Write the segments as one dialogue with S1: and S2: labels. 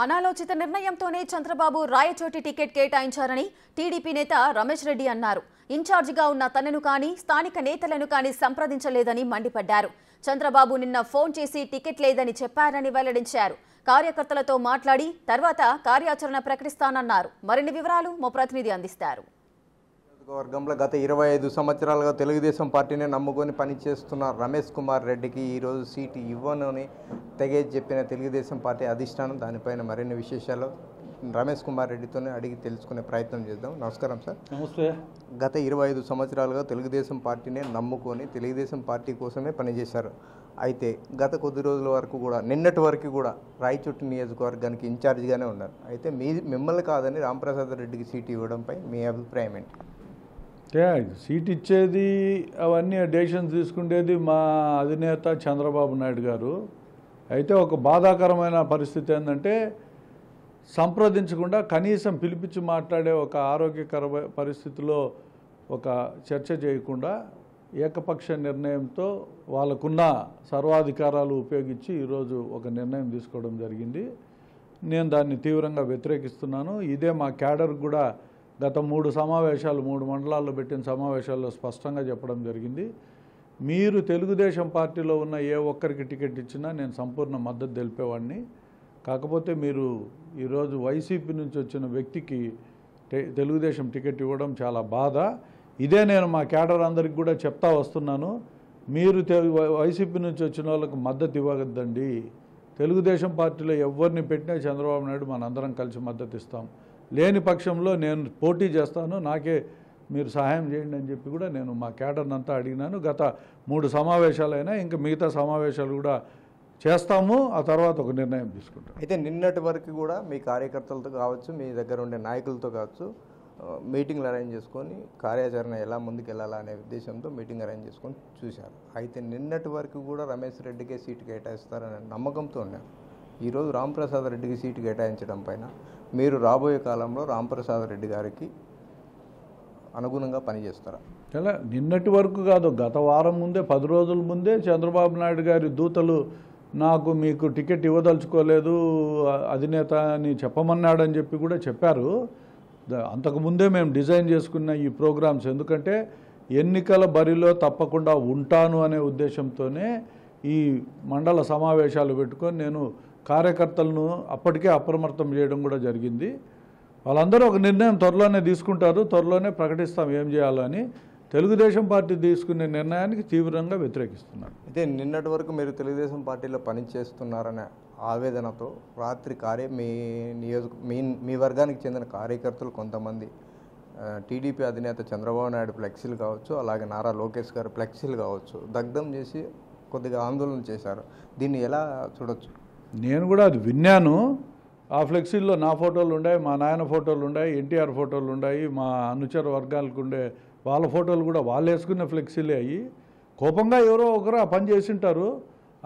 S1: అనాలోచిత నిర్ణయంతోనే Chandrababu Rayachoti ticket కేటాయించారని TDP నేత రమేష్ రెడ్డి అన్నారు. ఇన్ఛార్జిగా ఉన్న తనను కానీ స్థానిక నేతలను కానీ సంప్రదించలేదని మండిపడ్డారు. చంద్రబాబు నిన్న ఫోన్ చేసి టికెట్ లేదని చెప్పారని వెల్లడించారు. కార్యకర్తలతో మాట్లాడి తర్వాత కార్యాచరణ ప్రకటిస్తానన్నారు. మరిన్ని వివరాలు మా ప్రతినిధి అందిస్తారు.
S2: వర్గంలో గత 25 సంవత్సరాలుగా తెలుగుదేశం పార్టీని నమ్ముకొని పనిచేస్తున్న రమేష్ కుమార్ రెడ్డికి ఈరోజు సీటు ఇవ్వనని తెగేసి చెప్పిన తెలుగుదేశం పార్టీ అధిష్టానం. దానిపైన మరిన్ని విశేషాలు రమేష్ కుమార్ రెడ్డితోనే అడిగి తెలుసుకునే ప్రయత్నం చేద్దాం. నమస్కారం సార్.
S3: నమస్తే.
S2: గత 25 సంవత్సరాలుగా తెలుగుదేశం పార్టీని నమ్ముకొని తెలుగుదేశం పార్టీ కోసమే పనిచేశారు. అయితే గత కొద్ది రోజుల వరకు కూడా నిన్నటి వరకు కూడా రాయచోటి నియోజకవర్గానికి ఇన్ఛార్జిగానే ఉన్నారు. అయితే మిమ్మల్ని కాదని రాంప్రసాద్ రెడ్డికి సీటు ఇవ్వడంపై మీ అభిప్రాయం ఏంటి?
S3: సీట్ ఇచ్చేది అవన్నీ డెసిషన్స్ తీసుకునేది మా అధినేత చంద్రబాబు నాయుడు గారు. అయితే ఒక బాధాకరమైన పరిస్థితి ఏంటంటే సంప్రదించకుండా కనీసం పిలిపించి మాట్లాడే ఒక ఆరోగ్యకర పరిస్థితిలో ఒక చర్చ చేయకుండా ఏకపక్ష నిర్ణయంతో వాళ్ళకున్న సర్వాధికారాలు ఉపయోగించి ఈరోజు ఒక నిర్ణయం తీసుకోవడం జరిగింది. నేను దాన్ని తీవ్రంగా వ్యతిరేకిస్తున్నాను. ఇదే మా క్యాడర్ కూడా గత 3 సమావేశాలు 3 మండలాల్లో పెట్టిన సమావేశాల్లో స్పష్టంగా చెప్పడం జరిగింది. మీరు తెలుగుదేశం పార్టీలో ఉన్న ఏ ఒక్కరికి టికెట్ ఇచ్చినా నేను సంపూర్ణ మద్దతు తెలిపేవాడిని. కాకపోతే మీరు ఈరోజు వైసీపీ నుంచి వచ్చిన వ్యక్తికి తెలుగుదేశం టికెట్ ఇవ్వడం చాలా బాధ. ఇదే నేను మా క్యాడర్ అందరికి కూడా చెప్తా వస్తున్నాను. మీరు వైసీపీ నుంచి వచ్చిన వాళ్ళకు మద్దతు ఇవ్వద్దండి. తెలుగుదేశం పార్టీలో ఎవరిని పెట్టినా చంద్రబాబు నాయుడు మనందరం కలిసి మద్దతు ఇస్తాం. లేని పక్షంలో నేను పోటీ చేస్తాను, నాకే మీరు సహాయం చేయండి అని చెప్పి కూడా నేను మా క్యాడర్ని అంతా అడిగినాను. గత 3 సమావేశాలైనా ఇంకా మిగతా సమావేశాలు కూడా చేస్తాము. ఆ తర్వాత ఒక నిర్ణయం తీసుకుంటాం.
S2: అయితే నిన్నటి వరకు కూడా మీ కార్యకర్తలతో కావచ్చు, మీ దగ్గర ఉండే నాయకులతో కావచ్చు, మీటింగ్లు అరేంజ్ చేసుకొని కార్యాచరణ ఎలా ముందుకు వెళ్ళాలా అనే ఉద్దేశంతో మీటింగ్ అరేంజ్ చేసుకొని చూశారు. అయితే నిన్నటి వరకు కూడా రమేష్ రెడ్డికే సీటు కేటాయిస్తారనే నమ్మకంతో ఉన్నారు. ఈరోజు రాంప్రసాద్ రెడ్డికి సీటు కేటాయించడం పైన మీరు రాబోయే కాలంలో రాంప్రసాద్ రెడ్డి గారికి అనుగుణంగా పనిచేస్తారా?
S3: చాలా నిన్నటి వరకు కాదు, గత వారం ముందే 10 రోజుల ముందే చంద్రబాబు నాయుడు గారి దూతలు మీకు టికెట్ ఇవ్వదలుచుకోలేదు అధినేత అని చెప్పమన్నాడని చెప్పి కూడా చెప్పారు. అంతకుముందే మేము డిజైన్ చేసుకున్న ఈ ప్రోగ్రామ్స్ ఎందుకంటే ఎన్నికల బరిలో తప్పకుండా ఉంటాను అనే ఉద్దేశంతోనే ఈ మండల సమావేశాలు పెట్టుకొని నేను కార్యకర్తలను అప్పటికే అప్రమత్తం చేయడం కూడా జరిగింది. వాళ్ళందరూ ఒక నిర్ణయం త్వరలోనే తీసుకుంటారు, త్వరలోనే ప్రకటిస్తాం ఏం చేయాలని. తెలుగుదేశం పార్టీ తీసుకునే నిర్ణయానికి తీవ్రంగా వ్యతిరేకిస్తున్నారు.
S2: అయితే నిన్నటి వరకు మీరు తెలుగుదేశం పార్టీలో పనిచేస్తున్నారనే ఆవేదనతో రాత్రి మీ వర్గానికి చెందిన కార్యకర్తలు కొంతమంది టీడీపీ అధినేత చంద్రబాబు నాయుడు ఫ్లెక్సీలు కావచ్చు, అలాగే నారా లోకేష్ గారు ఫ్లెక్సీలు కావచ్చు దగ్ధం చేసి కొద్దిగా ఆందోళన చేశారు. దీన్ని ఎలా చూడొచ్చు?
S3: నేను కూడా అది విన్నాను. ఆ ఫ్లెక్సీల్లో నా ఫోటోలు ఉన్నాయి, మా నాయన ఫోటోలు ఉన్నాయి, ఎన్టీఆర్ ఫోటోలు ఉన్నాయి, మా అనుచర వర్గాలకు ఉండే వాళ్ళ ఫోటోలు కూడా వాళ్ళు వేసుకునే ఫ్లెక్సీలే అయ్యి కోపంగా ఎవరో ఒకరు ఆ పని చేసింటారు.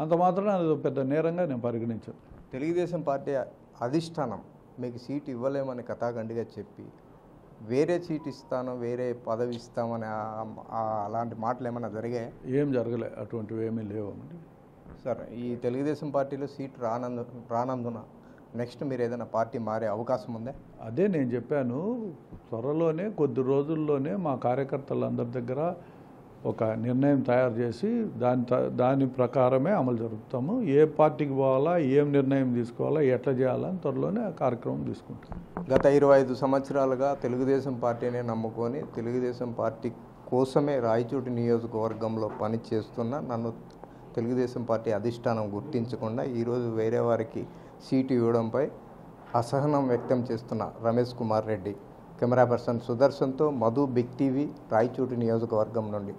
S3: అంత మాత్రం అది పెద్ద నేరంగా నేను పరిగణించాను.
S2: తెలుగుదేశం పార్టీ అధిష్టానం మీకు సీటు ఇవ్వలేమని కథాఖండిగా చెప్పి వేరే సీట్ ఇస్తాను, వేరే పదవి ఇస్తామని అలాంటి మాటలు ఏమైనా జరిగాయి?
S3: ఏం జరగలే, అటువంటివి ఏమీ లేవండి.
S2: సార్, ఈ తెలుగుదేశం పార్టీలో సీటు రానందున నెక్స్ట్ మీరు ఏదైనా పార్టీ మారే అవకాశం ఉందా?
S3: అదే నేను చెప్పాను, త్వరలోనే కొద్ది రోజుల్లోనే మా కార్యకర్తలందరి దగ్గర ఒక నిర్ణయం తయారు చేసి దాని ప్రకారమే అమలు జరుపుతాము. ఏ పార్టీకి పోవాలా, ఏం నిర్ణయం తీసుకోవాలా, ఎట్లా చేయాలని త్వరలోనే ఆ కార్యక్రమం తీసుకుంటాం.
S2: గత 25 సంవత్సరాలుగా తెలుగుదేశం పార్టీని నమ్ముకొని తెలుగుదేశం పార్టీ కోసమే రాయచోటి నియోజకవర్గంలో పనిచేస్తున్న నన్ను తెలుగుదేశం పార్టీ అధిష్టానం గుర్తించకుండా ఈరోజు వేరే వారికి సీటు ఇవ్వడంపై అసహనం వ్యక్తం చేస్తున్న రమేష్ కుమార్ రెడ్డి. కెమెరా పర్సన్ సుదర్శన్తో మధు, బిగ్ టీవీ, రాయచోటి నియోజకవర్గం నుండి.